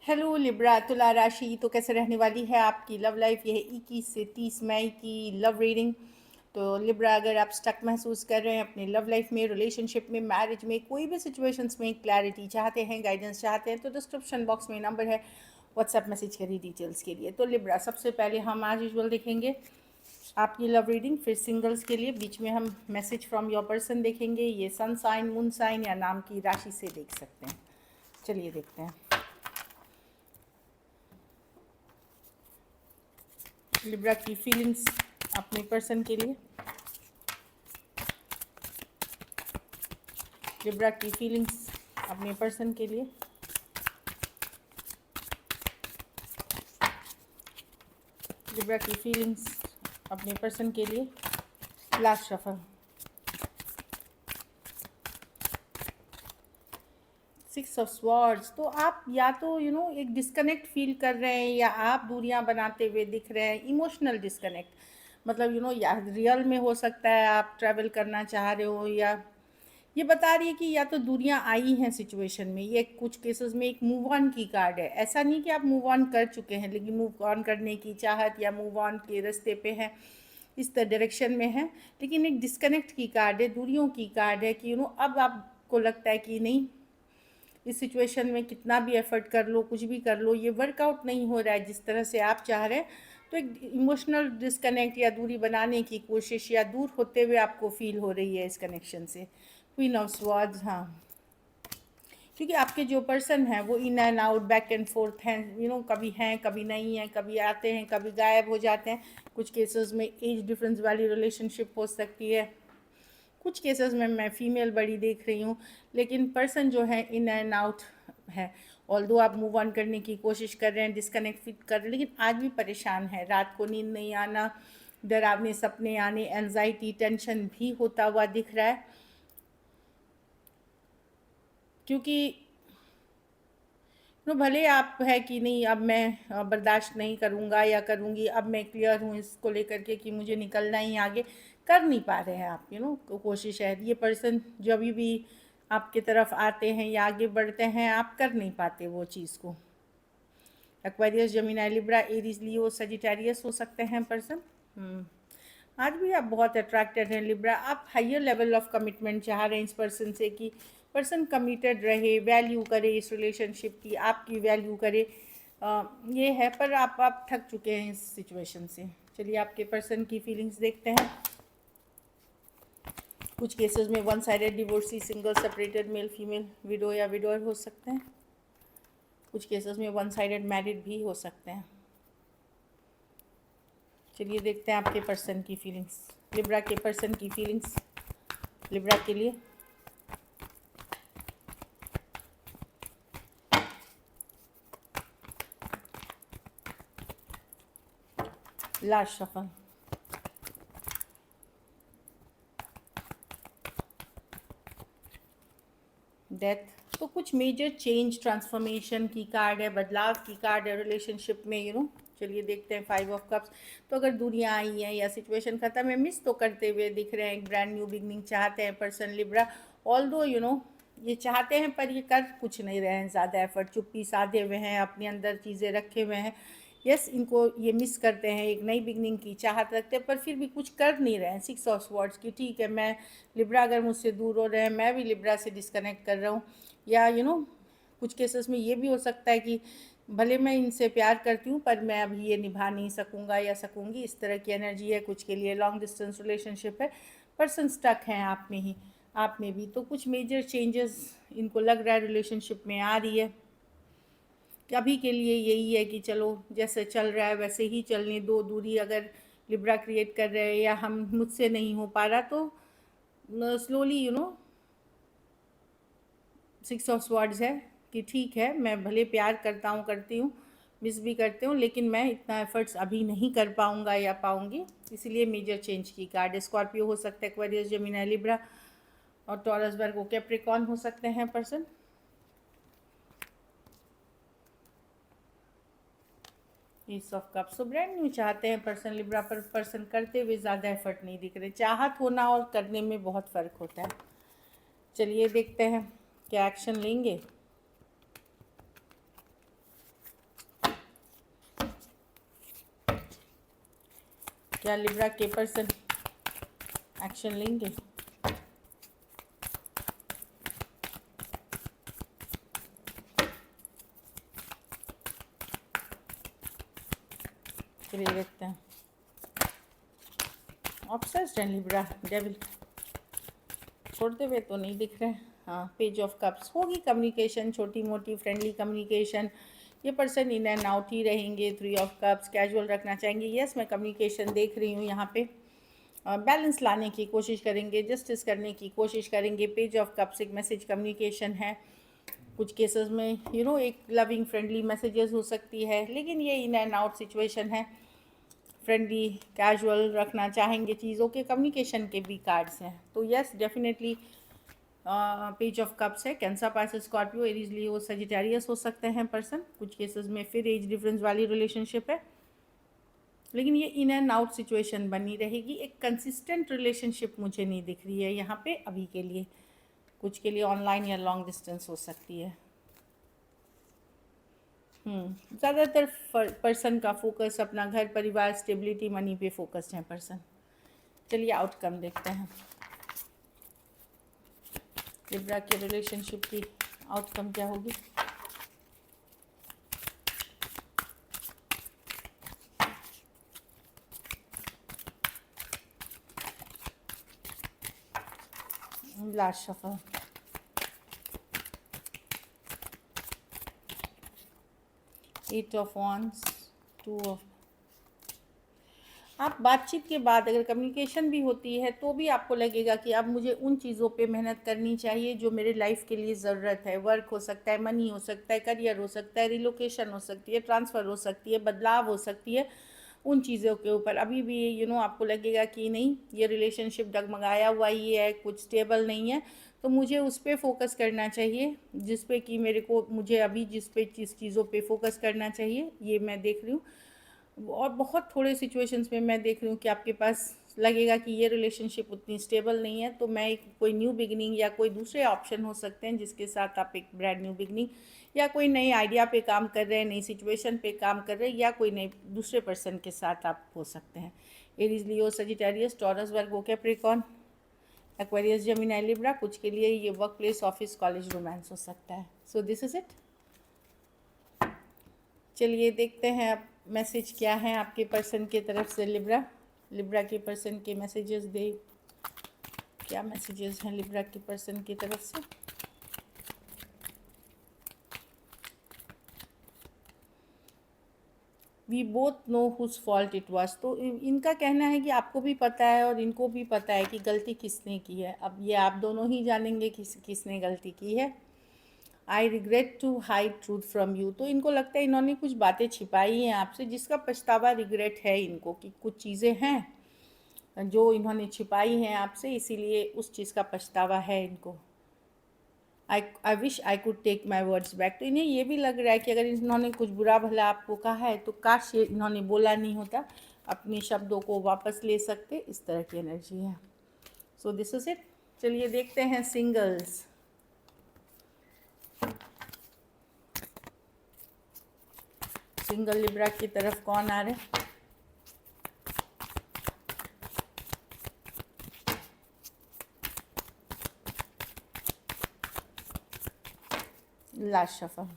Hello Libra तुला राशि तो कैसे रहने वाली है आपकी लव लाइफ। यह है 21 से 30 मई की लव रीडिंग। तो लिब्रा, अगर आप स्टक महसूस कर रहे हैं अपनी लव लाइफ में, रिलेशनशिप में, मैरिज में, कोई भी सिचुएशंस में क्लैरिटी चाहते हैं, गाइडेंस चाहते हैं, तो डिस्क्रिप्शन बॉक्स में नंबर है, व्हाट्सएप मैसेज करिए डिटेल्स के लिए। तो लिब्रा, सबसे पहले हम आज यूजुअल देखेंगे आपकी लव रीडिंग, फिर सिंगल्स के लिए बीच में हम मैसेज फ्रॉम योर पर्सन देखेंगे। ये सन साइन, मून साइन या नाम की राशि से देख सकते हैं। चलिए देखते हैं लिब्रा की फीलिंग्स अपने पर्सन के लिए। लिब्रा की फीलिंग्स अपने पर्सन के लिए। लिब्रा की फीलिंग्स अपने पर्सन के लिए। Last shuffle. 6 of swords. तो आप या तो एक डिस्कनेक्ट फील कर रहे हैं, या आप दूरियां बनाते हुए दिख रहे हैं, इमोशनल डिस्कनेक्ट। मतलब या रियल में हो सकता है आप ट्रैवल करना चाह रहे हो, या ये बता रही है कि या तो दूरियां आई हैं सिचुएशन में। ये कुछ केसेस में एक मूव ऑन की कार्ड है। ऐसा नहीं कि आप मूव ऑन कर चुके हैं, लेकिन मूव ऑन करने की चाहत या मूव ऑन के रास्ते पे हैं, इस डायरेक्शन में है। लेकिन एक डिस्कनेक्ट की कार्ड है, दूरियों की कार्ड है कि अब आपको लगता है कि नहीं, इस सिचुएशन में कितना भी एफर्ट कर लो, कुछ भी कर लो, ये वर्कआउट नहीं हो रहा है जिस तरह से आप चाह रहे हैं। तो एक इमोशनल डिस्कनेक्ट या दूरी बनाने की कोशिश, या दूर होते हुए आपको फील हो रही है इस कनेक्शन से। Queen of swords. हाँ, क्योंकि आपके जो पर्सन है वो in and out, back and fourth हैं, कभी हैं कभी नहीं हैं, कभी आते हैं कभी गायब हो जाते हैं। कुछ केसेस में एज डिफरेंस वाली रिलेशनशिप हो सकती है, कुछ केसेस में मैं फीमेल बड़ी देख रही हूँ, लेकिन पर्सन जो है इन एंड आउट है। ऑल्दो आप मूव ऑन करने की कोशिश कर रहे हैं, डिस्कनेक्ट फिट कर रहे हैं, लेकिन आज भी परेशान है। रात को नींद नहीं आना, डरावने सपने आने, एंजाइटी, टेंशन भी होता हुआ दिख रहा है। क्योंकि भले आप है कि नहीं, अब मैं बर्दाश्त नहीं करूँगा या करूँगी, अब मैं क्लियर हूँ इसको लेकर के कि मुझे निकलना ही आगे, कर नहीं पा रहे हैं आप। कोशिश है। ये पर्सन जब भी आपके तरफ आते हैं या आगे बढ़ते हैं, आप कर नहीं पाते वो चीज़ को। एक्वेरियस, जेमिनी, लिब्रा, एरीज, लियो, सजिटेरियस हो सकते हैं पर्सन। आज भी आप बहुत अट्रैक्टेड हैं लिब्रा। आप हाइयर लेवल ऑफ कमिटमेंट चाह रहे हैं इस पर्सन से, कि पर्सन कमिटेड रहे, वैल्यू करे इस रिलेशनशिप की, आपकी वैल्यू करे। ये है, पर आप थक चुके हैं इस सिचुएशन से। चलिए आपके पर्सन की फीलिंग्स देखते हैं। कुछ केसेस में one sided divorcee, single, separated, male female, window या विडोअर हो सकते हैं। कुछ केसेस में वन साइडेड मैरिड भी हो सकते हैं। चलिए देखते हैं आपके पर्सन की फीलिंग्स, लिब्रा के पर्सन की फीलिंग्स लिब्रा के लिए। Last shuffle. डेथ। तो कुछ मेजर चेंज, ट्रांसफॉर्मेशन की कार्ड है, बदलाव की कार्ड है रिलेशनशिप में। चलिए देखते हैं 5 ऑफ कप्स। तो अगर दूरियां आई हैं या सिचुएशन खत्म है, मिस तो करते हुए दिख रहे हैं, एक ब्रांड न्यू बिगनिंग चाहते हैं पर्सन लिब्रा। ऑल्दो ये चाहते हैं, पर ये कर कुछ नहीं रहे हैं ज़्यादा एफर्ट, चुप्पी साधे हुए हैं, अपने अंदर चीज़ें रखे हुए हैं। यस, इनको ये मिस करते हैं, एक नई बिगनिंग की चाहत रखते हैं, पर फिर भी कुछ कर नहीं रहे हैं। 6 ऑफ स्वॉर्ड्स की, ठीक है, मैं लिब्रा अगर मुझसे दूर हो रहे हैं, मैं भी लिब्रा से डिस्कनेक्ट कर रहा हूँ। या कुछ केसेस में ये भी हो सकता है कि भले मैं इनसे प्यार करती हूँ, पर मैं अभी ये निभा नहीं सकूँगा या सकूँगी, इस तरह की एनर्जी है। कुछ के लिए लॉन्ग डिस्टेंस रिलेशनशिप है, पर्सन स्टक हैं आप में ही, आप में भी। तो कुछ मेजर चेंजेस इनको लग रहा है रिलेशनशिप में आ रही है। अभी के लिए यही है कि चलो जैसे चल रहा है वैसे ही चलने दो। दूरी अगर लिब्रा क्रिएट कर रहे हैं, या हम मुझसे नहीं हो पा रहा, तो स्लोली 6 ऑफ स्वॉर्ड्स है कि ठीक है, मैं भले प्यार करता हूँ, करती हूँ, मिस भी करते हूँ, लेकिन मैं इतना एफर्ट्स अभी नहीं कर पाऊँगा या पाऊँगी, इसलिए मेजर चेंज की कार्ड। स्कॉर्पियो हो सकता है, एक्वेरियस, जेमिनी, लिब्रा, और टॉरस, वर्गो, कैप्रिकॉर्न हो सकते हैं पर्सन। Is of cups. तो ब्रांड न्यू चाहते हैं पर्सन लिब्रा, पर पर्सन करते हुए ज़्यादा एफर्ट नहीं दिख रहे। चाहत होना और करने में बहुत फ़र्क होता है। चलिए देखते हैं क्या एक्शन लेंगे। क्या लिब्रा के पर्सन एक्शन लेंगे? चलिए देखते हैं। ऑब्सेस्ड है लिब्रा, डेविल छोड़ते हुए तो नहीं दिख रहे हैं। हाँ, पेज ऑफ कप्स, होगी कम्युनिकेशन, छोटी मोटी फ्रेंडली कम्युनिकेशन। ये पर्सन इन एंड आउट ही रहेंगे। 3 ऑफ कप्स, कैजुअल रखना चाहेंगे। यस, मैं कम्युनिकेशन देख रही हूँ यहाँ पे। बैलेंस लाने की कोशिश करेंगे, जस्टिस करने की कोशिश करेंगे। पेज ऑफ कप्स एक मैसेज कम्युनिकेशन है। कुछ केसेस में एक लविंग फ्रेंडली मैसेजेस हो सकती है, लेकिन ये इन एंड आउट सिचुएशन है। फ्रेंडली कैजुअल रखना चाहेंगे चीज़ों के। कम्युनिकेशन के भी कार्ड्स हैं, तो yes definitely page of cups है। कैंसर, पाइसेस, स्कॉर्पियो, एरीज, लियो, सजिटेरियस हो सकते हैं पर्सन। कुछ केसेस में फिर एज डिफरेंस वाली रिलेशनशिप है, लेकिन ये इन एंड आउट सिचुएशन बनी रहेगी। एक कंसिस्टेंट रिलेशनशिप मुझे नहीं दिख रही है यहाँ पे अभी के लिए। कुछ के लिए ऑनलाइन या लॉन्ग डिस्टेंस हो सकती है। ज़्यादातर पर्सन का फोकस अपना घर परिवार स्टेबिलिटी मनी पे फोकस्ड है पर्सन। चलिए आउटकम देखते हैं लिब्रा के रिलेशनशिप की। आउटकम क्या होगी? Last shuffle, eight of wands, 2 of. आप बातचीत के बाद अगर कम्युनिकेशन भी होती है तो भी आपको लगेगा कि अब मुझे उन चीज़ों पे मेहनत करनी चाहिए जो मेरे लाइफ के लिए ज़रूरत है। वर्क हो सकता है, मनी हो सकता है, करियर हो सकता है, रिलोकेशन हो सकती है, ट्रांसफ़र हो सकती है, बदलाव हो सकती है। उन चीज़ों के ऊपर अभी भी आपको लगेगा कि नहीं, ये रिलेशनशिप डगमगाया हुआ ही है, कुछ स्टेबल नहीं है, तो मुझे उस पर फोकस करना चाहिए जिस पे कि मुझे अभी जिस चीज़ों पे फोकस करना चाहिए, ये मैं देख रही हूँ। और बहुत थोड़े सिचुएशंस में मैं देख रही हूँ कि आपके पास लगेगा कि ये रिलेशनशिप उतनी स्टेबल नहीं है, तो मैं कोई न्यू बिगनिंग या कोई दूसरे ऑप्शन हो सकते हैं जिसके साथ आप एक ब्रांड न्यू बिगनिंग या कोई नई आइडिया पे काम कर रहे हैं, नई सिचुएशन पे काम कर रहे हैं, या कोई नए दूसरे पर्सन के साथ आप हो सकते हैं। एरीज, लियो, Sagittarius, taurus, Virgo, Capricorn, Aquarius, Gemini, Libra. कुछ के लिए ये work place, office, college, romance हो सकता है। So this is it. चलिए देखते हैं अब मैसेज क्या है आपके पर्सन की तरफ से। लिब्रा के पर्सन के मैसेजेस दे, क्या मैसेजेस हैं लिब्रा के पर्सन की तरफ से? We both know whose fault it was. तो इनका कहना है कि आपको भी पता है और इनको भी पता है कि गलती किसने की है। अब ये आप दोनों ही जानेंगे किसने गलती की है। I regret to hide truth from you. तो इनको लगता है इन्होंने कुछ बातें छिपाई हैं आपसे जिसका पछतावा, रिग्रेट है इनको कि कुछ चीज़ें हैं जो इन्होंने छिपाई हैं आपसे, इसीलिए उस चीज़ का पछतावा है इनको। I wish I could take my words back. तो इन्हें ये भी लग रहा है कि अगर इन्होंने कुछ बुरा भला आपको कहा है तो काश ये इन्होंने बोला नहीं होता, अपने शब्दों को वापस ले सकते। इस तरह की एनर्जी है। So this is it. चलिए देखते हैं सिंगल्स। सिंगल लिब्रा की तरफ कौन आ रहे हैं? Last shuffle,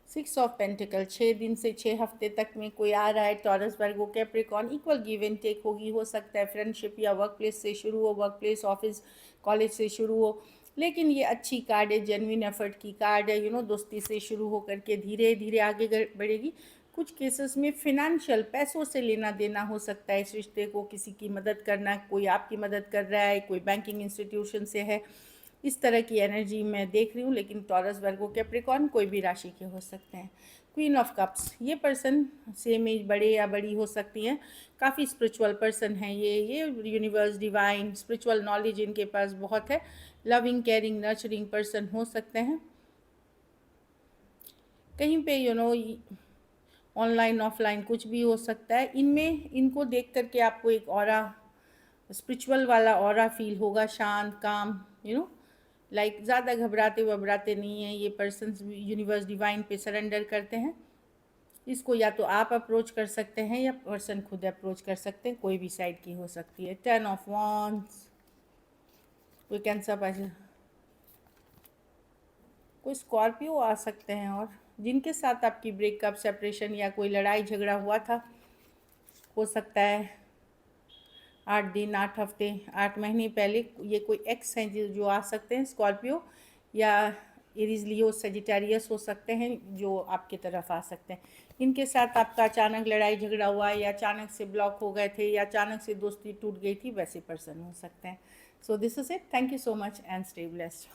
six of pentacle. 6 दिन से 6 हफ्ते तक में कोई आ रहा है। Taurus, Virgo, Capricorn, equal give and take होगी। हो सकता है फ्रेंडशिप या वर्क प्लेस से शुरू हो, वर्क प्लेस, ऑफिस, कॉलेज से शुरू हो, लेकिन ये अच्छी कार्ड है, जेन्युइन एफर्ट की कार्ड है। दोस्ती से शुरू हो करके धीरे धीरे आगे बढ़ेगी। कुछ केसेस में फिनेंशियल, पैसों से लेना देना हो सकता है इस रिश्ते को, किसी की मदद करना, कोई आपकी मदद कर रहा है, कोई बैंकिंग इंस्टीट्यूशन से है, इस तरह की एनर्जी मैं देख रही हूँ। लेकिन टॉरस, वर्गो, कैप्रिकॉर्न कोई भी राशि के हो सकते हैं। क्वीन ऑफ कप्स, ये पर्सन सेम एज, बड़े या बड़ी हो सकती हैं। काफ़ी स्पिरिचुअल पर्सन है ये यूनिवर्स, डिवाइन, स्पिरिचुअल नॉलेज इनके पास बहुत है। लविंग, केयरिंग, नर्चरिंग पर्सन हो सकते हैं। कहीं पे ऑनलाइन ऑफलाइन कुछ भी हो सकता है। इनको देख करके आपको एक ऑरा, स्पिरिचुअल वाला ऑरा फील होगा, शांत, काम, लाइक ज़्यादा घबराते वबराते नहीं है ये पर्सन। यूनिवर्स, डिवाइन पे सरेंडर करते हैं। इसको या तो आप अप्रोच कर सकते हैं या पर्सन खुद अप्रोच कर सकते हैं, कोई भी साइड की हो सकती है। 10 ऑफ wands, कोई कैंसर पैसे, कोई स्कॉर्पियो आ सकते हैं, और जिनके साथ आपकी ब्रेकअप, सेपरेशन या कोई लड़ाई झगड़ा हुआ था, हो सकता है 8 दिन, 8 हफ्ते, 8 महीने पहले ये कोई एक्स हैं जो आ सकते हैं, स्कॉर्पियो या एरीज, लियो, सेजिटेरियस हो सकते हैं जो आपकी तरफ आ सकते हैं। इनके साथ आपका अचानक लड़ाई झगड़ा हुआ या अचानक से ब्लॉक हो गए थे या अचानक से दोस्ती टूट गई थी, वैसे पर्सन हो सकते हैं। So this is it. Thank you so much and stay blessed.